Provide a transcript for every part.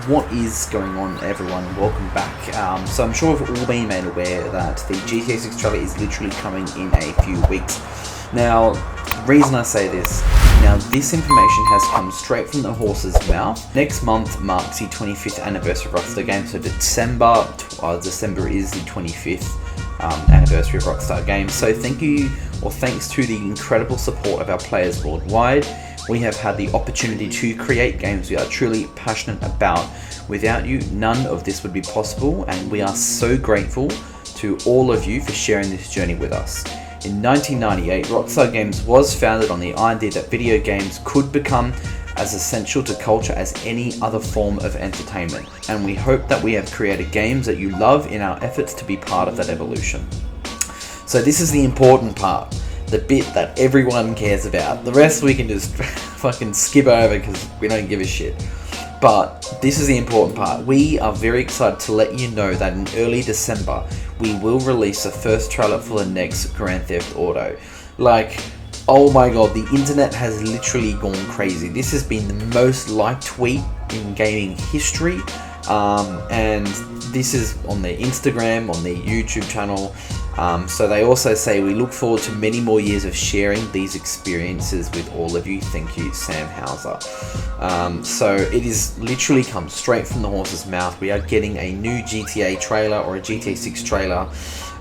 what is going on, everyone? Welcome back. So I'm sure we've all been made aware that the GTA 6 trailer is literally coming in a few weeks. Now, the reason I say this, this information has come straight from the horse's mouth. Next month marks the 25th anniversary of Rockstar Games, so December is the 25th anniversary of Rockstar Games. So thanks to the incredible support of our players worldwide, we have had the opportunity to create games we are truly passionate about. Without you, none of this would be possible, and we are so grateful to all of you for sharing this journey with us. In 1998, Rockstar Games was founded on the idea that video games could become as essential to culture as any other form of entertainment, and we hope that we have created games that you love in our efforts to be part of that evolution. So this is the important part, the bit that everyone cares about. The rest we can just fucking skip over because we don't give a shit. But this is the important part. We are very excited to let you know that in early December, we will release the first trailer for the next Grand Theft Auto. Like, oh my god, the internet has literally gone crazy. This has been the most liked tweet in gaming history. And this is on their Instagram, on their YouTube channel. So they also say, we look forward to many more years of sharing these experiences with all of you. Thank you, Sam Hauser. So it is literally come straight from the horse's mouth. We are getting a new GTA trailer, or a GTA 6 trailer.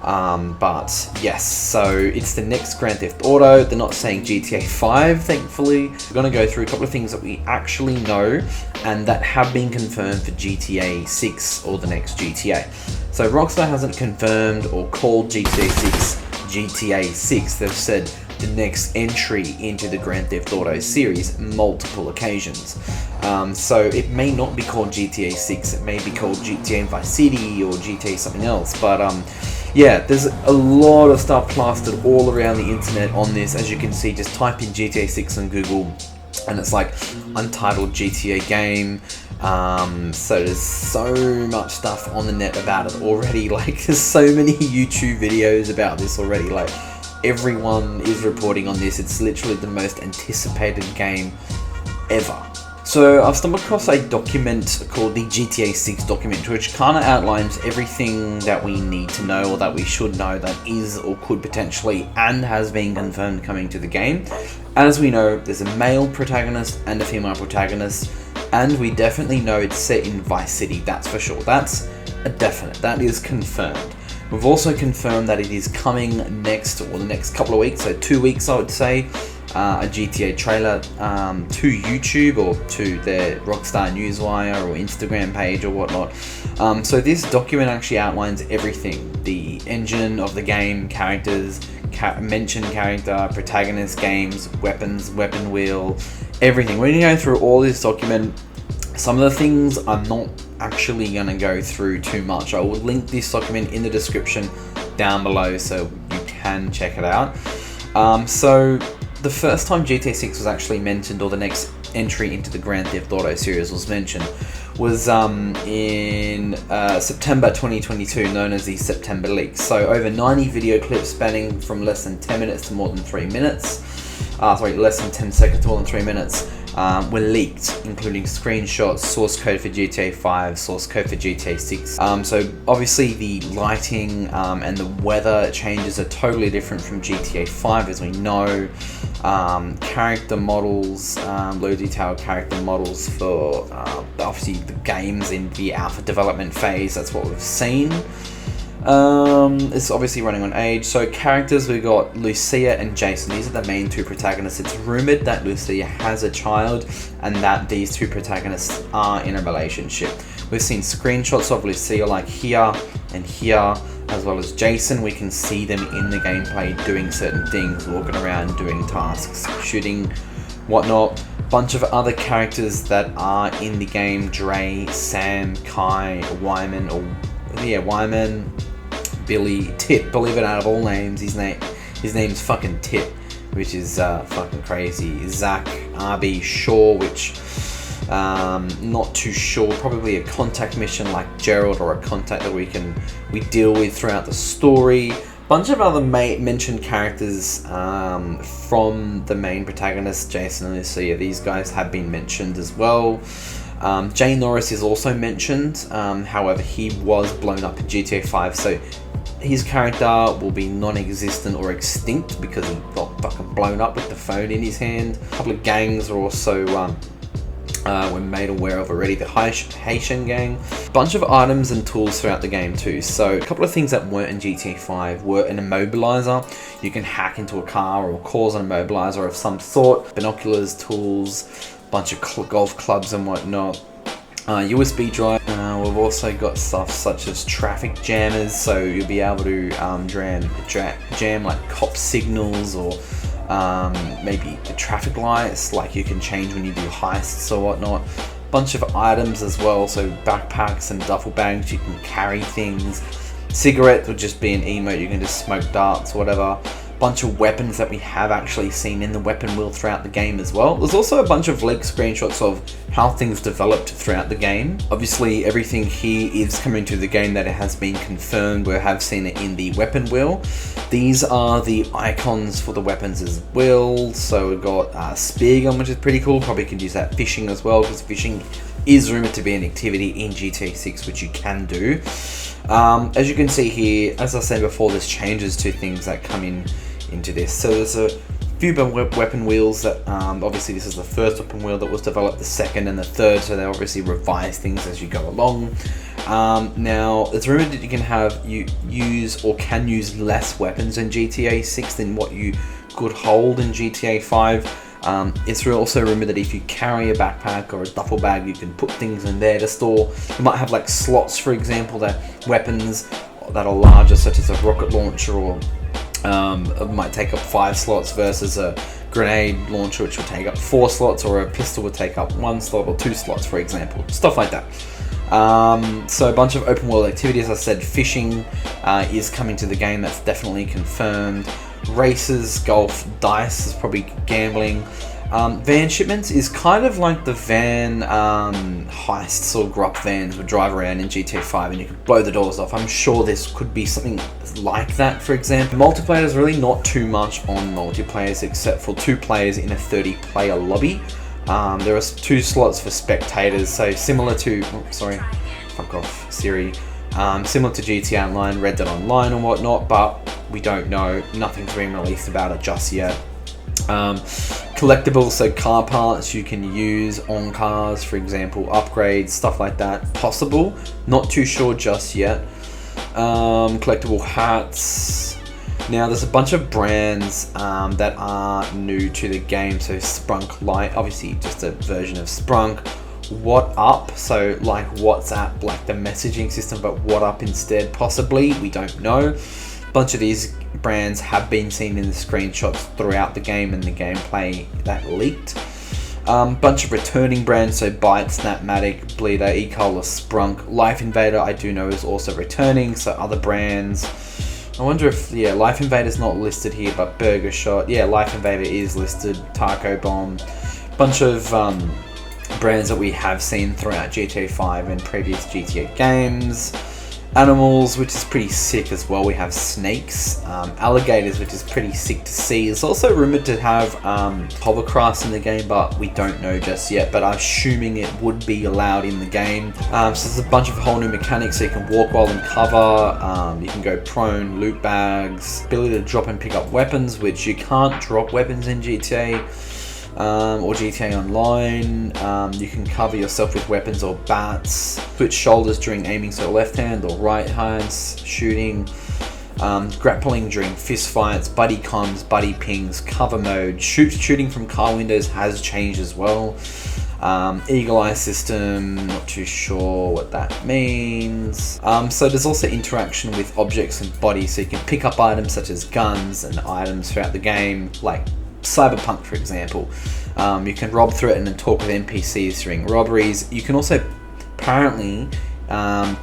But yes, so it's the next Grand Theft Auto. They're not saying GTA 5, thankfully. We're going to go through a couple of things that we actually know and that have been confirmed for GTA 6 or the next GTA. So Rockstar hasn't confirmed or called GTA 6 GTA 6. They've said the next entry into the Grand Theft Auto series multiple occasions. So it may not be called GTA 6. It may be called GTA Vice City or GTA something else. But yeah, there's a lot of stuff plastered all around the internet on this. As you can see, just type in GTA 6 on Google and it's like untitled GTA game. So there's so much stuff on the net about it already. Like, there's so many YouTube videos about this already. Like, everyone is reporting on this. It's literally the most anticipated game ever. So I've stumbled across a document called the GTA 6 document, which kind of outlines everything that we need to know, or that we should know, that is or could potentially and has been confirmed coming to the game. As we know, there's a male protagonist and a female protagonist, and we definitely know it's set in Vice City, that's for sure. That's a definite, that is confirmed. We've also confirmed that it is coming next, or the next couple of weeks, so 2 weeks I would say, a GTA trailer to YouTube or to their Rockstar Newswire or Instagram page or whatnot. So this document actually outlines everything: the engine of the game, characters, mentioned character, protagonist, games, weapons, weapon wheel, everything. We're going to go through all this document. Some of the things I'm not actually going to go through too much. I will link this document in the description down below so you can check it out. So the first time GTA 6 was actually mentioned, or the next entry into the Grand Theft Auto series was mentioned, was in September 2022, known as the September Leak. So over 90 video clips spanning from less than 10 minutes to more than 3 minutes, less than 10 seconds to more than 3 minutes, were leaked, including screenshots, source code for GTA 5, source code for GTA 6. So obviously the lighting and the weather changes are totally different from GTA 5, as we know. Character models, low detail character models for obviously the games in the alpha development phase, that's what we've seen. It's obviously running on age. So characters, we've got Lucia and Jason. These are the main two protagonists. It's rumored that Lucia has a child and that these two protagonists are in a relationship. We've seen screenshots of Lucia like here and here, as well as Jason. We can see them in the gameplay doing certain things, walking around, doing tasks, shooting, whatnot. Bunch of other characters that are in the game: Dre, Sam, Kai, Wyman, Billy, Tip. Believe it, out of all names, his name's fucking Tip, which is fucking crazy. Zach, RB, Shaw, which not too sure. Probably a contact mission like Gerald, or a contact that we deal with throughout the story. Bunch of other mentioned characters from the main protagonist, Jason and Lucia. These guys have been mentioned as well. Jay Norris is also mentioned, however he was blown up in GTA 5, so his character will be non-existent or extinct because he got fucking blown up with the phone in his hand. A couple of gangs are also we're made aware of already, the Haitian gang. Bunch of items and tools throughout the game too. So a couple of things that weren't in GTA 5 were an immobilizer. You can hack into a car or cause an immobilizer of some sort. Binoculars, tools, bunch of golf clubs and whatnot. USB drive. We've also got stuff such as traffic jammers, so you'll be able to jam like cop signals or maybe the traffic lights, like you can change when you do heists or whatnot. Bunch of items as well, so backpacks and duffel bags, you can carry things. Cigarettes would just be an emote, you can just smoke darts or whatever. Bunch of weapons that we have actually seen in the weapon wheel throughout the game as well. There's also a bunch of leaked screenshots of how things developed throughout the game. Obviously everything here is coming to the game that it has been confirmed. We have seen it in the weapon wheel. These are the icons for the weapons as well. So we've got spear gun, which is pretty cool. Probably could use that fishing as well, because fishing is rumored to be an activity in GTA 6, which you can do. As you can see here, as I said before, there's changes to things that come into this. So there's a few weapon wheels that obviously this is the first weapon wheel that was developed, the second and the third, so they obviously revise things as you go along. Now it's rumored that you can use less weapons in GTA 6 than what you could hold in GTA 5. It's also rumored that if you carry a backpack or a duffel bag, you can put things in there to store. You might have like slots, for example, that weapons that are larger, such as a rocket launcher, or it might take up 5 slots versus a grenade launcher, which will take up 4 slots, or a pistol would take up 1 slot or 2 slots, for example. Stuff like that. So a bunch of open world activities. As I said, fishing is coming to the game. That's definitely confirmed. Races, golf, dice is probably gambling. Van shipments is kind of like the van heists or grupp vans would drive around in GTA 5 and you could blow the doors off. I'm sure this could be something like that, for example. Multiplayer is really not too much on multiplayers except for 2 players in a 30-player lobby. There are 2 slots for spectators, so similar to... Oh, sorry, fuck off, Siri. Similar to GTA Online, Red Dead Online and whatnot, but we don't know. Nothing's been released about it just yet. Collectibles, so car parts you can use on cars, for example, upgrades, stuff like that. Possible, not too sure just yet. Collectible hats. Now there's a bunch of brands that are new to the game, so Sprunk Lite, obviously just a version of Sprunk. What Up, so like WhatsApp, like the messaging system, but What Up instead, possibly, we don't know. Bunch of these brands have been seen in the screenshots throughout the game and the gameplay that leaked. Bunch of returning brands, so Byte, Snapmatic, Bleeder, Ecola, Sprunk. Life Invader I do know is also returning, so other brands. I wonder if, yeah, Life Invader's not listed here, but Burger Shot, yeah, Life Invader is listed, Taco Bomb. Bunch of brands that we have seen throughout GTA 5 and previous GTA games. Animals, which is pretty sick as well. We have snakes, alligators, which is pretty sick to see. It's also rumored to have hovercrafts in the game, but we don't know just yet. But I'm assuming it would be allowed in the game. So there's a bunch of whole new mechanics. So you can walk while in cover. You can go prone, loot bags, ability to drop and pick up weapons, which you can't drop weapons in GTA. Or GTA Online. You can cover yourself with weapons or bats. Switch shoulders during aiming, so left hand or right hands. Shooting. Grappling during fist fights. Buddy comms, buddy pings, cover mode. Shooting from car windows has changed as well. Eagle eye system, not too sure what that means. So there's also interaction with objects and bodies, so you can pick up items such as guns and items throughout the game, like Cyberpunk, for example. You can rob through it and then talk with NPCs during robberies. You can also apparently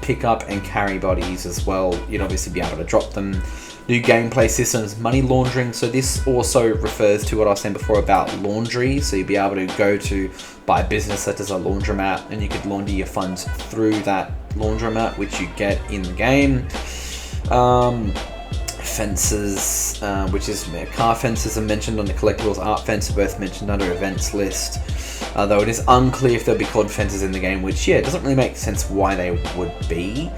pick up and carry bodies as well. You'd obviously be able to drop them. New gameplay systems, money laundering. So this also refers to what I was saying before about laundry. So you'd be able to go to buy a business such as a laundromat, and you could launder your funds through that laundromat, which you get in the game. Fences, which is car fences are mentioned on the collectibles. Art fence are both mentioned under events list. though it is unclear if there'll be called offences in the game, which, yeah, it doesn't really make sense why they would be.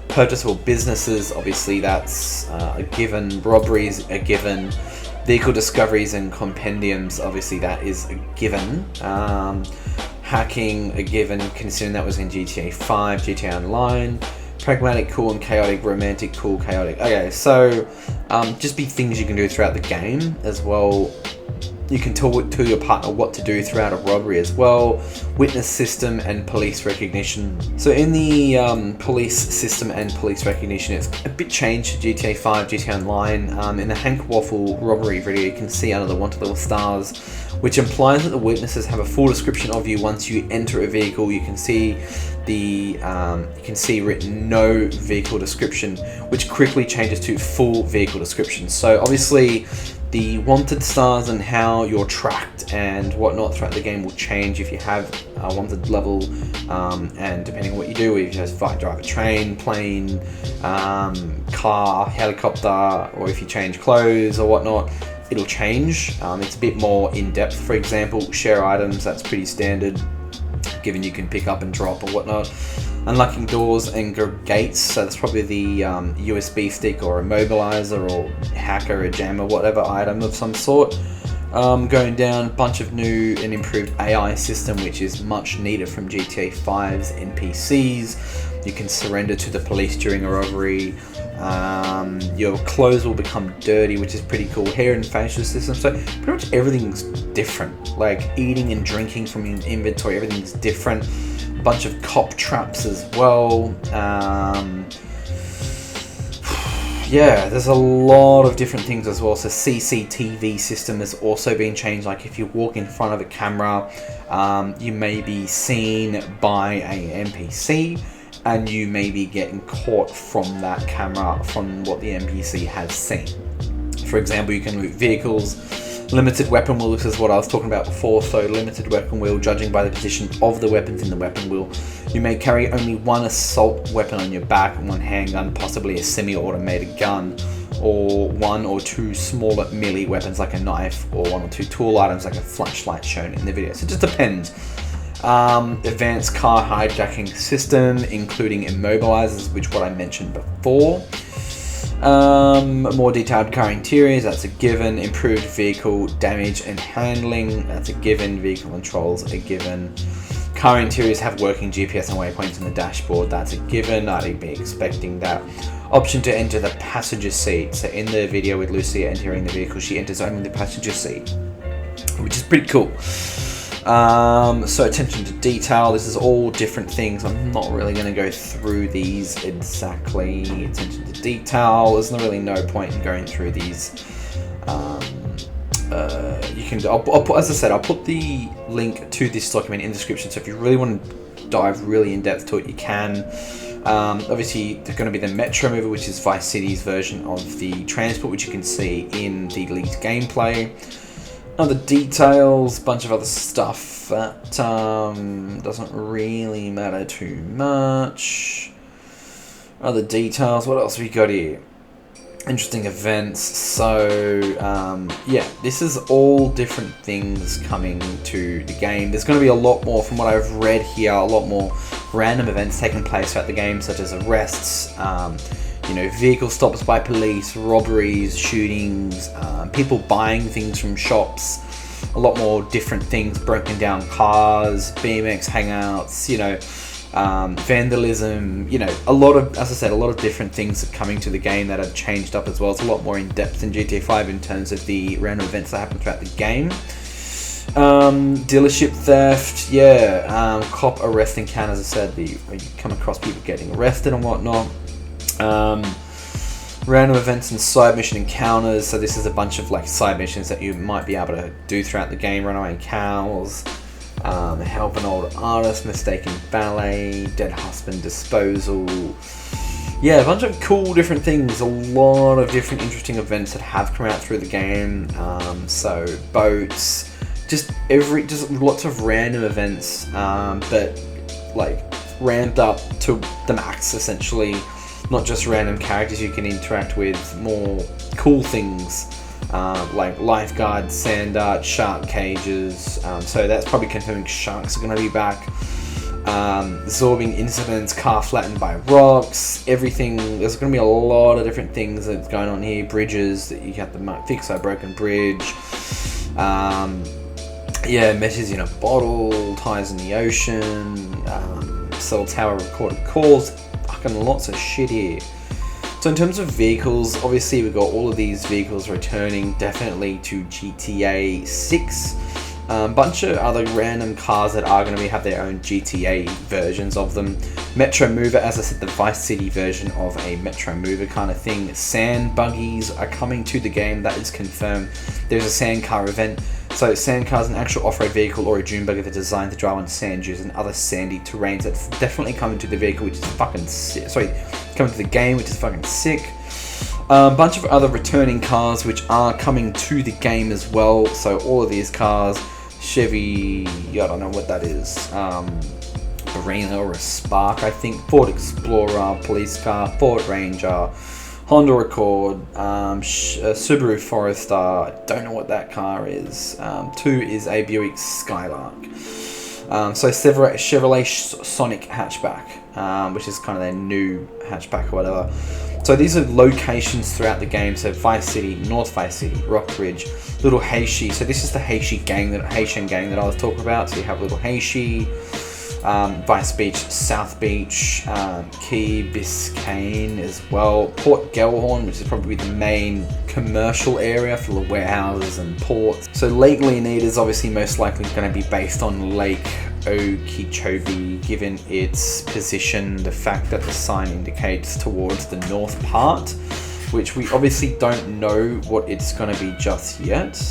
Purchasable businesses, obviously that's a given. Robberies, a given. Vehicle discoveries and compendiums, obviously that is a given. Hacking, a given, considering that was in GTA 5, GTA Online. Pragmatic, cool, and chaotic. Romantic, cool, chaotic. Okay, so just be things you can do throughout the game as well. You can tell your partner what to do throughout a robbery as well. Witness system and police recognition. So in the police system and police recognition, it's a bit changed to GTA 5, GTA Online. In the Hank Waffle robbery video, you can see under the wanted little stars, which implies that the witnesses have a full description of you once you enter a vehicle. You can see written no vehicle description, which quickly changes to full vehicle description. So obviously the wanted stars and how you're tracked and whatnot throughout the game will change if you have a wanted level, and depending on what you do, if you just drive a train, plane, car, helicopter, or if you change clothes or whatnot, it'll change. It's a bit more in-depth. For example, share items, that's pretty standard, given you can pick up and drop or whatnot. Unlocking doors and gates, so that's probably the USB stick or immobilizer or hacker, a jammer, whatever item of some sort. Going down, a bunch of new and improved AI system, which is much needed from GTA 5's NPCs. You can surrender to the police during a robbery. Your clothes will become dirty, which is pretty cool. Hair and facial system, so pretty much everything's different. Like eating and drinking from your inventory, everything's different. Bunch of cop traps as well. Yeah, there's a lot of different things as well. So CCTV system has also been changed. Like if you walk in front of a camera, you may be seen by a NPC and you may be getting caught from that camera, from what the NPC has seen. For example, you can move vehicles. Limited weapon wheel, this is what I was talking about before. So limited weapon wheel, judging by the position of the weapons in the weapon wheel. You may carry only one assault weapon on your back, one handgun, possibly a semi-automated gun, or one or two smaller melee weapons like a knife, or one or two tool items like a flashlight shown in the video. So it just depends. Advanced car hijacking system, including immobilizers, which what I mentioned before. More detailed car interiors, that's a given. Improved vehicle damage and handling, that's a given. Vehicle controls, a given. Car interiors have working GPS and waypoints on the dashboard, that's a given. I'd be expecting that. Option to enter the passenger seat. So in the video with Lucia entering the vehicle, she enters only the passenger seat, which is pretty cool. So attention to detail, this is all different things. I'm not really going to go through these exactly. Attention to detail, there's not really no point in going through these. You can, I'll put, as I said, I'll put the link to this document in the description, so if you really want to dive really in depth to it, you can. Obviously, there's going to be the Metro movie, which is Vice City's version of the transport, which you can see in the leaked gameplay. Other details, bunch of other stuff that doesn't really matter too much. Other details, what else have we got here? Interesting events. So yeah, this is all different things coming to the game. There's going to be a lot more, from what I've read here, a lot more random events taking place throughout the game, such as arrests, vehicle stops by police, robberies, shootings, people buying things from shops, a lot more different things, broken down cars, BMX hangouts, vandalism, a lot of, as I said, a lot of different things are coming to the game that have changed up as well. It's a lot more in depth in GTA 5 in terms of the random events that happen throughout the game. Dealership theft, cop arrest encounters, as I said, you come across people getting arrested and whatnot. Random events and side mission encounters, so this is a bunch of like side missions that you might be able to do throughout the game. Runaway cows, help an old artist, mistaken ballet, dead husband disposal. Yeah, a bunch of cool different things, a lot of different interesting events that have come out through the game. So boats, just lots of random events, but like ramped up to the max essentially. Not just random characters you can interact with, more cool things like lifeguard, sand art, shark cages. So that's probably confirming sharks are going to be back. Absorbing incidents, car flattened by rocks, everything. There's going to be a lot of different things that's going on here. Bridges that you have to fix a broken bridge. Meshes in a bottle, ties in the ocean, cell tower recorded calls, fucking lots of shit here. So in terms of vehicles, obviously we've got all of these vehicles returning definitely to GTA 6. Bunch of other random cars that are going to have their own GTA versions of them. Metro Mover, as I said, the Vice City version of a Metro Mover kind of thing. Sand buggies are coming to the game, that is confirmed. There's a sand car event. So sand car is an actual off-road vehicle or a dune buggy that's designed to drive on sand dunes and other sandy terrains. That's definitely coming to the vehicle, which is fucking sick. Coming to the game, which is fucking sick. Bunch of other returning cars which are coming to the game as well. So all of these cars, Chevy, I don't know what that is, Arena or a Spark, I think, Ford Explorer, police car, Ford Ranger, Honda Accord, Subaru Forester, I don't know what that car is. 2 is a Buick Skylark. So Chevrolet Sonic hatchback, which is kind of their new hatchback or whatever. So these are locations throughout the game. So Vice City, North Vice City, Rockridge, Little Haitian. So this is the Haitian gang that I was talking about. So you have Little Haitian, Vice Beach, South Beach, Key Biscayne as well. Port Gellhorn, which is probably the main commercial area for the warehouses and ports. So Lake Leonid is obviously most likely going to be based on Lake Okeechobee, given its position, the fact that the sign indicates towards the north part, which we obviously don't know what it's going to be just yet.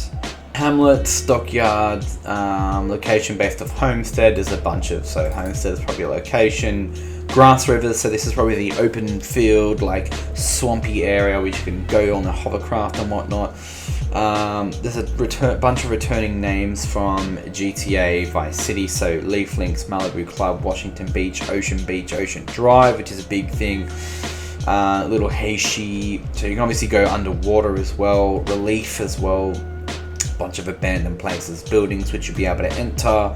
Hamlet, Stockyard, location based off Homestead. There's a bunch of, so Homestead is probably a location. Grass River, so this is probably the open field, like swampy area where you can go on the hovercraft and whatnot. There's a bunch of returning names from GTA Vice City, so Leaf Links, Malibu Club, Washington Beach, Ocean Drive, which is a big thing. Little Haitian, so you can obviously go underwater as well. Relief as well. Bunch of abandoned places, buildings which you'll be able to enter.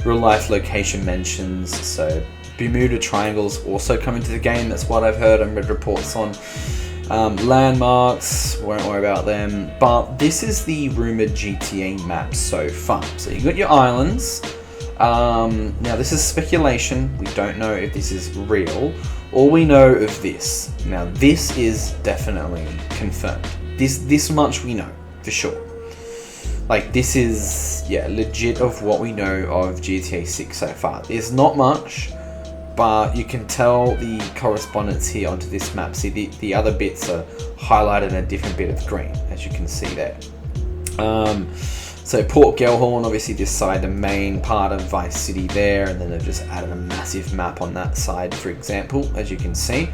Real life location mentions, so Bermuda Triangle's also coming to the game, that's what I've heard and read reports on. Landmarks, won't worry about them, but this is the rumoured GTA map so far. So you got your islands. Now this is speculation, we don't know if this is real. All we know of this, now this is definitely confirmed. This much we know, for sure. Like, this is, legit of what we know of GTA 6 so far. There's not much, but you can tell the correspondence here onto this map. See, the other bits are highlighted in a different bit of green, as you can see there. So Port Gellhorn, obviously this side, the main part of Vice City there, and then they've just added a massive map on that side, for example, as you can see.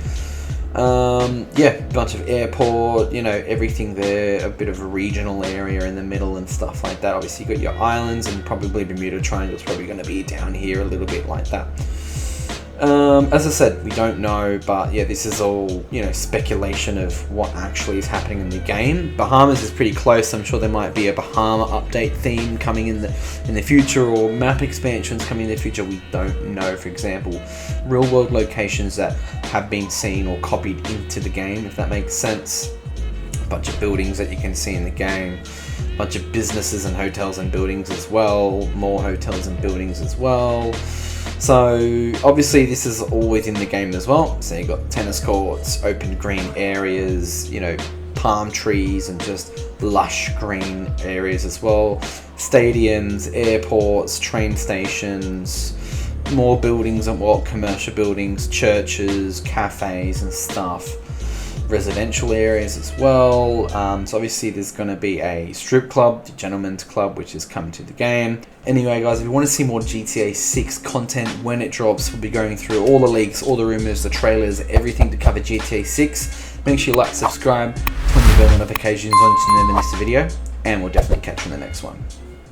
Bunch of airport, everything there, a bit of a regional area in the middle and stuff like that. Obviously you got your islands, and probably Bermuda Triangle is probably going to be down here a little bit like that. As I said, we don't know, but this is all, speculation of what actually is happening in the game. Bahamas is pretty close. I'm sure there might be a Bahama update theme coming in the future, or map expansions coming in the future. We don't know. For example, real world locations that have been seen or copied into the game, if that makes sense. A bunch of buildings that you can see in the game. A bunch of businesses and hotels and buildings as well. More hotels and buildings as well. So obviously this is always in the game as well. So you've got tennis courts, open green areas, palm trees and just lush green areas as well. Stadiums, airports, train stations, more buildings and commercial buildings, churches, cafes and stuff. Residential areas as well. So obviously there's going to be a strip club, the Gentleman's Club, which is coming to the game. Anyway guys, if you want to see more GTA 6 content when it drops, we'll be going through all the leaks, all the rumours, the trailers, everything to cover GTA 6. Make sure you like, subscribe, turn your bell notifications on so you never miss a video, and we'll definitely catch you in the next one.